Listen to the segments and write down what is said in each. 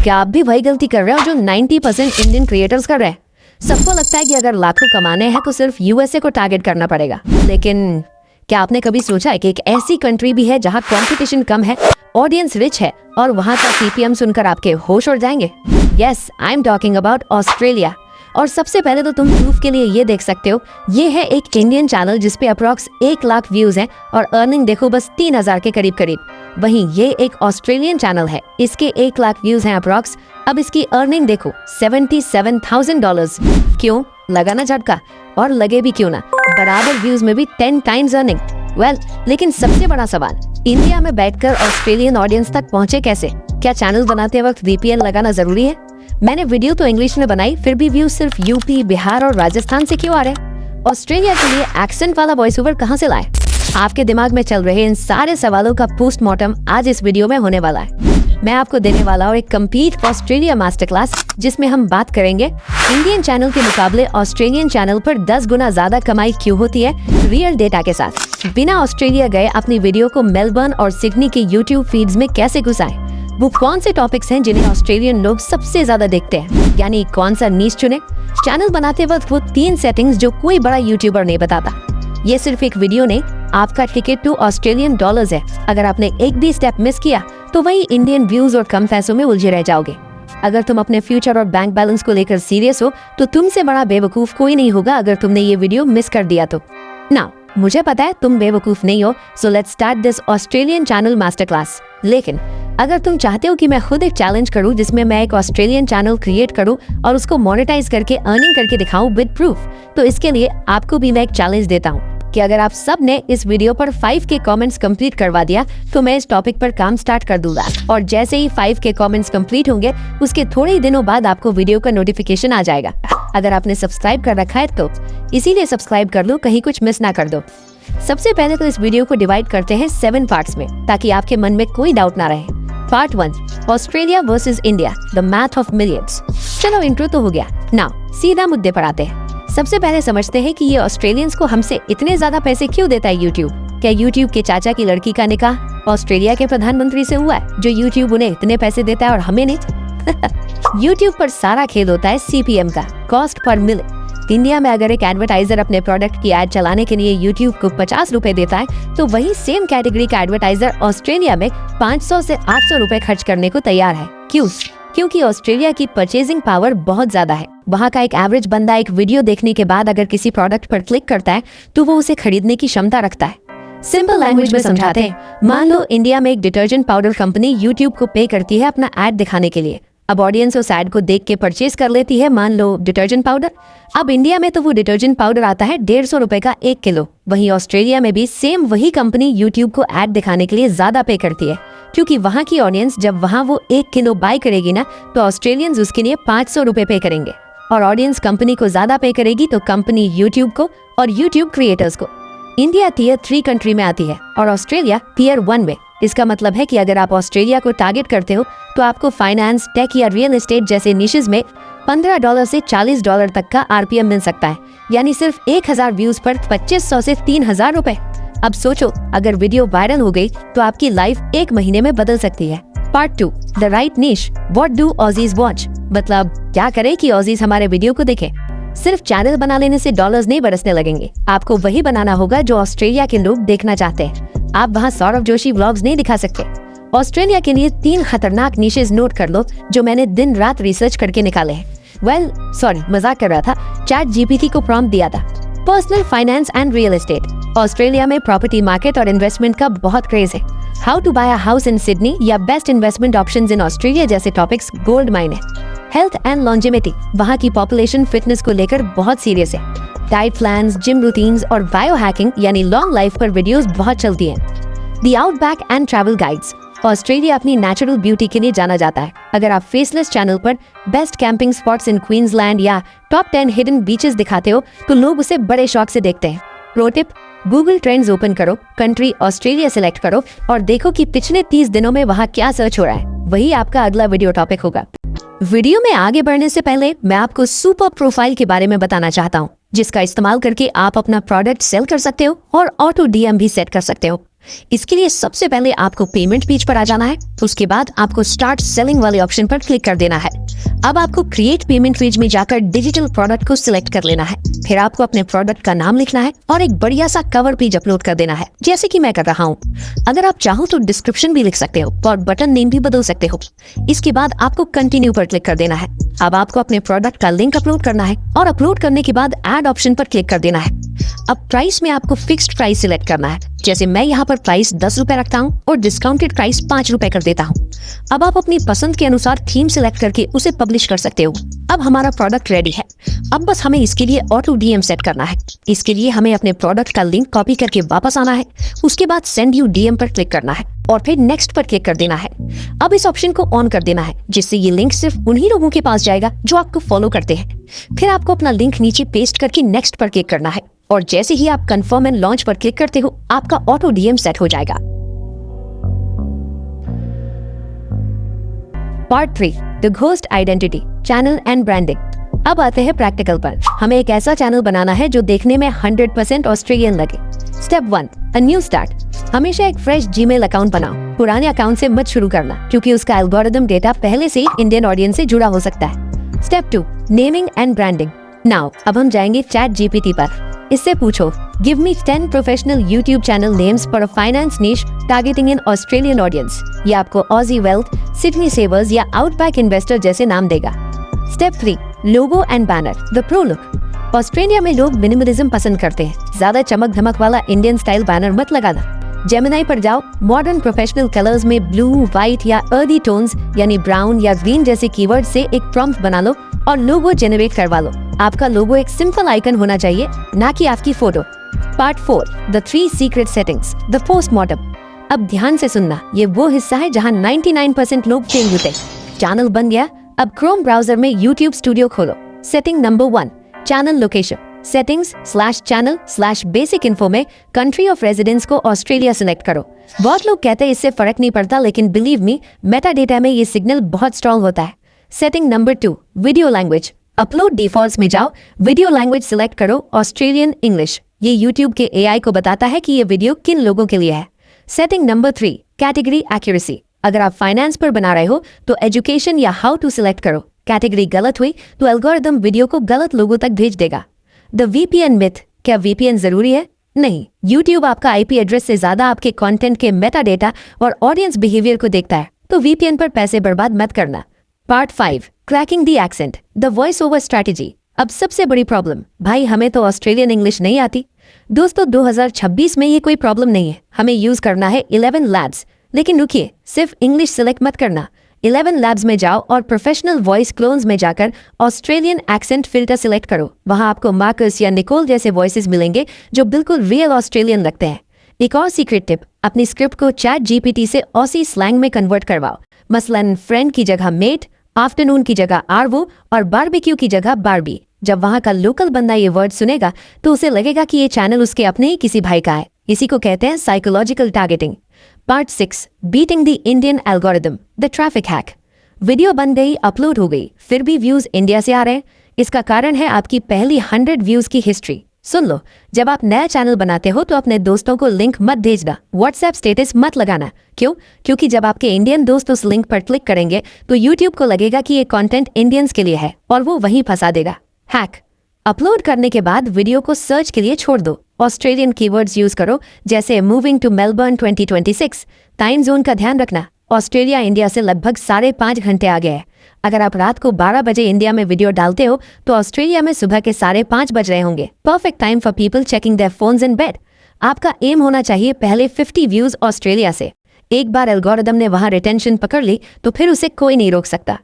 क्या आप भी वही गलती कर रहे हो जो 90% इंडियन क्रिएटर्स कर रहे हैं? सबको लगता है कि अगर लाखों कमाने हैं तो सिर्फ यूएसए को टारगेट करना पड़ेगा, लेकिन क्या आपने कभी सोचा है कि एक ऐसी कंट्री भी है जहां कंपटीशन कम है, ऑडियंस रिच है और वहां का सीपीएम सुनकर आपके होश उड़ जाएंगे? Yes, I am talking about Australia. और सबसे पहले तो तुम प्रूफ के लिए ये देख सकते हो, ये है एक इंडियन चैनल जिसपे अप्रॉक्स 1 लाख व्यूज हैं और अर्निंग देखो बस 3000 के करीब करीब। वहीं ये एक ऑस्ट्रेलियन चैनल है, इसके 1 लाख व्यूज हैं अप्रॉक्स। अब इसकी अर्निंग देखो $77,000। क्यों लगा ना झटका? और लगे भी क्यों ना, बराबर व्यूज में भी 10 टाइम्स अर्निंग। वेल, लेकिन सबसे बड़ा सवाल, इंडिया में बैठकर ऑस्ट्रेलियन ऑडियंस तक पहुंचे कैसे? क्या चैनल बनाते वक्त VPN लगाना जरूरी है? मैंने वीडियो तो इंग्लिश में बनाई, फिर भी व्यूज सिर्फ यूपी, बिहार और राजस्थान से क्यों आ रहे? ऑस्ट्रेलिया के लिए एक्सेंट वाला वॉइस ओवर कहाँ से लाए? आपके दिमाग में चल रहे इन सारे सवालों का पोस्टमार्टम आज इस वीडियो में होने वाला है। मैं आपको देने वाला हूँ एक कंप्लीट ऑस्ट्रेलिया मास्टर क्लास, जिसमें हम बात करेंगे इंडियन चैनल के मुकाबले ऑस्ट्रेलियन चैनल पर 10 गुना ज्यादा कमाई क्यों होती है, रियल डेटा के साथ। बिना ऑस्ट्रेलिया गए अपनी वीडियो को मेलबर्न और सिडनी के यूट्यूब फीड्स में कैसे घुसाएं? वो कौन से टॉपिक्स हैं जिन्हें ऑस्ट्रेलियन लोग सबसे ज्यादा देखते हैं, यानी कौन सा नीश चुने? चैनल बनाते वक्त वो 3 सेटिंग्स जो कोई बड़ा यूट्यूबर नहीं बताता। ये सिर्फ एक वीडियो नहीं, आपका टिकट टू ऑस्ट्रेलियन डॉलर्स है। अगर आपने एक भी स्टेप मिस किया तो वही इंडियन व्यूज और कम पैसों में उलझे रह जाओगे। अगर तुम अपने फ्यूचर और बैंक बैलेंस को लेकर सीरियस हो तो तुमसे बड़ा बेवकूफ कोई नहीं होगा अगर तुमने ये वीडियो मिस कर दिया तो। ना, मुझे पता है तुम बेवकूफ नहीं हो, so let's start this Australian channel master class. लेकिन अगर तुम चाहते हो कि मैं खुद एक चैलेंज करूं जिसमें मैं एक ऑस्ट्रेलियन चैनल क्रिएट करूं और उसको मोनेटाइज करके अर्निंग करके दिखाऊं विद प्रूफ, तो इसके लिए आपको भी मैं एक चैलेंज देता हूं कि अगर आप सब ने इस वीडियो पर 5 के कमेंट्स कंप्लीट करवा दिया तो मैं इस टॉपिक पर काम स्टार्ट कर दूंगा। और जैसे ही 5 के कमेंट्स कंप्लीट होंगे उसके थोड़े ही दिनों बाद आपको वीडियो का नोटिफिकेशन आ जाएगा। अगर आपने सब्सक्राइब कर रखा है तो इसीलिए सब्सक्राइब कर लो, कहीं कुछ मिस ना कर दो। सबसे पहले तो इस वीडियो को डिवाइड करते हैं 7 पार्ट्स में, ताकि आपके मन में कोई डाउट ना रहे। Part 1, Australia versus India, the math of millions. चलो इंट्रो तो हो गया, नाउ सीधा मुद्दे पर आते हैं। सबसे पहले समझते हैं कि ये ऑस्ट्रेलियंस को हमसे इतने ज्यादा पैसे क्यों देता है यूट्यूब? क्या यूट्यूब के चाचा की लड़की का निकाह ऑस्ट्रेलिया के प्रधानमंत्री से हुआ है जो यूट्यूब उन्हें इतने पैसे देता है और हमें नहीं? यूट्यूब पर सारा खेल होता है CPM का, कॉस्ट पर मिलियन। इंडिया में अगर एक एडवर्टाइजर अपने प्रोडक्ट की एड चलाने के लिए यूट्यूब को 50 रुपए देता है तो वही सेम कैटेगरी का एडवर्टाइजर ऑस्ट्रेलिया में 500 से 800 रुपए खर्च करने को तैयार है। क्यों? क्योंकि ऑस्ट्रेलिया की परचेजिंग पावर बहुत ज्यादा है। वहाँ का एक एवरेज बंदा एक वीडियो देखने के बाद अगर किसी प्रोडक्ट पर क्लिक करता है तो वो उसे खरीदने की क्षमता रखता है। सिंपल लैंग्वेज में समझाते हैं, मान लो इंडिया में एक डिटर्जेंट पाउडर कंपनी यूट्यूब को पे करती है अपना एड दिखाने के लिए। अब ऑडियंस उस एड को देख के परचेज कर लेती है, मान लो डिटर्जेंट पाउडर। अब इंडिया में तो वो डिटर्जेंट पाउडर आता है 150 रुपए का 1 किलो। वहीं ऑस्ट्रेलिया में भी सेम वही कंपनी यूट्यूब को एड दिखाने के लिए ज्यादा पे करती है, क्योंकि वहाँ की ऑडियंस जब वहाँ वो 1 किलो बाय करेगी ना तो ऑस्ट्रेलियंस उसके लिए 500 रुपए पे करेंगे। और ऑडियंस कंपनी को ज्यादा पे करेगी तो कंपनी यूट्यूब को और यूट्यूब क्रिएटर्स को। इंडिया Tier 3 कंट्री में आती है और ऑस्ट्रेलिया Tier 1 में। इसका मतलब है कि अगर आप ऑस्ट्रेलिया को टारगेट करते हो तो आपको फाइनेंस, टेक या रियल एस्टेट जैसे निशेस में $15 से $40 तक का RPM मिल सकता है, यानी सिर्फ 1000 व्यूज पर 2500 से 3000 रुपए। अब सोचो, अगर वीडियो वायरल हो गई तो आपकी लाइफ 1 महीने में बदल सकती है। पार्ट 2, द राइट निश, व्हाट डू ऑजीज वॉच। मतलब क्या करें कि ऑजीज हमारे वीडियो को देखें? सिर्फ चैनल बना लेने से डॉलर्स नहीं बरसने लगेंगे, आपको वही बनाना होगा जो ऑस्ट्रेलिया के लोग देखना चाहते हैं। आप वहाँ सौरभ जोशी व्लॉग्स नहीं दिखा सकते। ऑस्ट्रेलिया के लिए 3 खतरनाक निशेस नोट कर लो जो मैंने दिन रात रिसर्च करके निकाले हैं। वेल, सॉरी, मजाक कर रहा था। चैट GPT को प्रॉम्प्ट दिया था। Personal finance and real estate. Australia में प्रॉपर्टी मार्केट और इन्वेस्टमेंट का बहुत क्रेज है। How to buy a house in Sydney या best investment options in Australia जैसे टॉपिक्स गोल्ड माइन है। हेल्थ एंड लॉन्जेविटी, वहाँ की पॉपुलेशन फिटनेस को लेकर बहुत सीरियस है। डाइट प्लान्स, जिम रूटीन्स और बायो हैकिंग यानी लॉन्ग लाइफ पर वीडियोस बहुत चलती हैं। The outback and travel guides, Australia अपनी नेचुरल ब्यूटी के लिए जाना जाता है। अगर आप फेसलेस चैनल पर बेस्ट कैंपिंग स्पॉट्स इन क्वींसलैंड या टॉप 10 हिडन बीचेस दिखाते हो तो लोग उसे बड़े शौक से देखते हैं। Pro tip, Google trends open करो, कंट्री ऑस्ट्रेलिया सिलेक्ट करो और देखो कि पिछले 30 दिनों में वहाँ क्या सर्च हो रहा है। वही आपका अगला वीडियो टॉपिक होगा। वीडियो में आगे बढ़ने से पहले मैं आपको सुपर प्रोफाइल के बारे में बताना चाहता हूँ। जिसका इस्तेमाल करके आप अपना प्रोडक्ट सेल कर सकते हो और ऑटो डीएम भी सेट कर सकते हो। इसके लिए सबसे पहले आपको पेमेंट पेज पर आ जाना है, तो उसके बाद आपको स्टार्ट सेलिंग वाले ऑप्शन पर क्लिक कर देना है। अब आपको क्रिएट पेमेंट पेज में जाकर डिजिटल प्रोडक्ट को सिलेक्ट कर लेना है। फिर आपको अपने प्रोडक्ट का नाम लिखना है और एक बढ़िया सा कवर पेज अपलोड कर देना है, जैसे कि मैं कर रहा हूँ। अगर आप चाहो तो डिस्क्रिप्शन भी लिख सकते हो और बटन नेम भी बदल सकते हो। इसके बाद आपको कंटिन्यू पर क्लिक कर देना है। अब आपको अपने प्रोडक्ट का लिंक अपलोड करना है और अपलोड करने के बाद ऐड ऑप्शन पर क्लिक कर देना है। अब प्राइस में आपको फिक्स्ड प्राइस सिलेक्ट करना है, जैसे मैं यहाँ पर प्राइस 10 रुपए रखता हूँ और डिस्काउंटेड प्राइस 5 रुपए कर देता हूँ। अब आप अपनी पसंद के अनुसार थीम सिलेक्ट करके उसे पब्लिश कर सकते हो। अब हमारा प्रोडक्ट रेडी है। अब बस हमें इसके लिए ऑटो डीएम सेट करना है। इसके लिए हमें अपने प्रोडक्ट का लिंक कॉपी करके वापस आना है। उसके बाद सेंड यू डीएम पर क्लिक करना है और फिर नेक्स्ट पर क्लिक कर देना है। अब इस ऑप्शन को ऑन कर देना है, जिससे ये लिंक सिर्फ उन्हीं लोगों के पास जाएगा जो आपको फॉलो करते हैं। फिर आपको अपना लिंक नीचे पेस्ट करके नेक्स्ट पर क्लिक करना है और जैसे ही आप कंफर्म एंड लॉन्च पर क्लिक करते हो, आपका ऑटो डीएम सेट हो जाएगा। Part 3, the ghost identity, channel and branding. अब आते हैं प्रैक्टिकल पर। हमें एक ऐसा चैनल बनाना है जो देखने में 100% ऑस्ट्रेलियन लगे। Step 1, a new start. हमेशा एक फ्रेश जीमेल अकाउंट बनाओ। पुराने अकाउंट से मत शुरू करना, क्योंकि उसका एल्गोरिदम डेटा पहले से ही इंडियन ऑडियंस से जुड़ा हो सकता है। Step 2, naming and branding. Now अब हम जाएंगे चैट जीपीटी पर। इससे पूछो, give me 10 professional YouTube channel names for a finance निश टारगेटिंग एन ऑस्ट्रेलियन ऑडियंस। ये आपको ऑजी वेल्थ, सिडनी सेवर्स या आउटबैक इन्वेस्टर जैसे नाम देगा। Step 3, logo and banner, the pro look. Australia में लोग मिनिमलिज्म पसंद करते हैं। ज्यादा चमक धमक वाला इंडियन स्टाइल बैनर मत लगाना। जेमिनाई पर जाओ, मॉडर्न प्रोफेशनल कलर्स में ब्लू, व्हाइट या अर्दी टोन्स यानी ब्राउन या ग्रीन जैसे कीवर्ड से एक प्रॉम्प्ट बना लो और लोगो जनरेट करवा लो। आपका लोगो एक सिंपल आइकन होना चाहिए, ना कि आपकी photo. Part 4, the 3 secret settings, the postmortem. अब ध्यान से सुनना, ये वो हिस्सा है जहां 99% लोग चेंज होते हैं। चैनल बन गया, अब क्रोम ब्राउजर में यूट्यूब स्टूडियो खोलो। Setting number 1, channel location. settings/channel/basic info में कंट्री ऑफ रेजिडेंस को ऑस्ट्रेलिया सिलेक्ट करो। बहुत लोग कहते हैं इससे फर्क नहीं पड़ता, लेकिन बिलीव मी, मेटा डेटा में ये सिग्नल बहुत स्ट्रॉन्ग होता है। Setting number 2, video language. Upload defaults में जाओ, वीडियो लैंग्वेज सिलेक्ट करो ऑस्ट्रेलियन इंग्लिश। ये यूट्यूब के एआई को बताता है कि ये वीडियो किन लोगों के लिए है। Setting number 3, category accuracy. अगर आप फाइनेंस पर बना रहे हो तो एजुकेशन या हाउ टू सिलेक्ट करो। कैटेगरी गलत हुई तो एल्गोरिदम वीडियो को गलत लोगों तक भेज देगा। द वीपीएन मिथ, क्या वीपीएन जरूरी है? नहीं, यूट्यूब आपका आईपी एड्रेस से ज्यादा आपके कंटेंट के मेटा डेटा और ऑडियंस बिहेवियर को देखता है, तो वीपीएन पर पैसे बर्बाद मत करना। Part 5, cracking the accent, the voice over strategy. अब सबसे बड़ी प्रॉब्लम, भाई हमें तो ऑस्ट्रेलियन इंग्लिश नहीं आती। दोस्तों 2026 में ये कोई प्रॉब्लम नहीं है। हमें यूज करना है 11 लैब्स। लेकिन रुकिए, सिर्फ इंग्लिश सिलेक्ट मत करना। 11 लैब्स में जाओ और प्रोफेशनल वॉइस क्लोन्स में जाकर ऑस्ट्रेलियन एक्सेंट फिल्टर सिलेक्ट करो। वहां आपको मार्कस या निकोल जैसे वॉइसेस मिलेंगे जो बिल्कुल रियल ऑस्ट्रेलियन लगते हैं। एक और सीक्रेट टिप, अपनी स्क्रिप्ट को चैट जीपीटी से ऑसी स्लैंग में कन्वर्ट करवाओ। मसलन फ्रेंड की जगह मेट, आफ्टरनून की जगह आरवो और बारबेक्यू की जगह बारबी। जब वहां का लोकल बंदा ये वर्ड सुनेगा तो उसे लगेगा कि ये चैनल उसके अपने ही किसी भाई का है। इसी को कहते हैं psychological targeting. Part 6, beating the Indian algorithm, the traffic hack. Video बन गई, अपलोड हो गई, फिर भी व्यूज इंडिया से आ रहे हैं। इसका कारण है आपकी पहली 100 व्यूज की हिस्ट्री। सुन लो, जब आप नया चैनल बनाते हो तो अपने दोस्तों को लिंक मत भेजना, व्हाट्सएप स्टेटस मत लगाना। क्यों? क्योंकि जब आपके इंडियन दोस्त उस लिंक पर क्लिक करेंगे तो यूट्यूब को लगेगा कि ये कंटेंट इंडियंस के लिए है और वो वहीं फंसा देगा। हैक, अपलोड करने के बाद वीडियो को सर्च के लिए छोड़ दो। ऑस्ट्रेलियन कीवर्ड्स यूज करो, जैसे moving to Melbourne 2026। Time zone का ध्यान रखना, ऑस्ट्रेलिया इंडिया से लगभग 5.5 घंटे आगे है। अगर आप रात को 12 बजे इंडिया में वीडियो डालते हो तो ऑस्ट्रेलिया में सुबह के 5:30 बज रहे होंगे। Perfect time for people checking their phones in bed. आपका एम होना चाहिए पहले 50 व्यूज ऑस्ट्रेलिया से। एक बार एल्गोरिदम ने वहां रिटेंशन पकड़ ली तो फिर उसे कोई नहीं रोक सकता।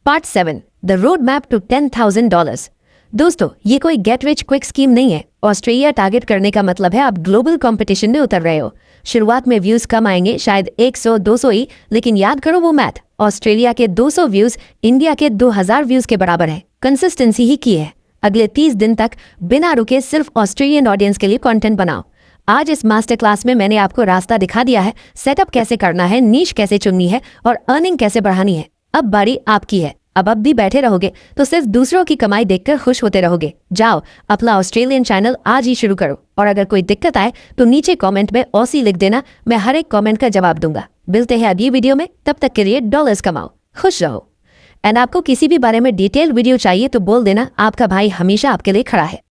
Part 7, the roadmap to $10,000। दोस्तों, ये कोई गेट रिच क्विक स्कीम नहीं है। ऑस्ट्रेलिया टारगेट करने का मतलब है आप ग्लोबल कंपटीशन में उतर रहे हो। शुरुआत में व्यूज कम आएंगे, शायद 100-200 ही, लेकिन याद करो वो मैथ। ऑस्ट्रेलिया के 200 व्यूज इंडिया के 2000 व्यूज के बराबर है। कंसिस्टेंसी ही की है। अगले 30 दिन तक बिना रुके सिर्फ ऑस्ट्रेलियन ऑडियंस के लिए कंटेंट बनाओ। आज इस मास्टर क्लास में मैंने आपको रास्ता दिखा दिया है, सेटअप कैसे करना है, नीश कैसे चुननी है और अर्निंग कैसे बढ़ानी है। अब बारी आपकी है। अब भी बैठे रहोगे तो सिर्फ दूसरों की कमाई देखकर खुश होते रहोगे। जाओ अपना ऑस्ट्रेलियन चैनल आज ही शुरू करो, और अगर कोई दिक्कत आए तो नीचे कमेंट में ऑसी लिख देना, मैं हर एक कमेंट का जवाब दूंगा। मिलते हैं अगली वीडियो में, तब तक के लिए डॉलर्स कमाओ, खुश रहो। एंड आपको किसी भी बारे में डिटेल वीडियो चाहिए तो बोल देना, आपका भाई हमेशा आपके लिए खड़ा है।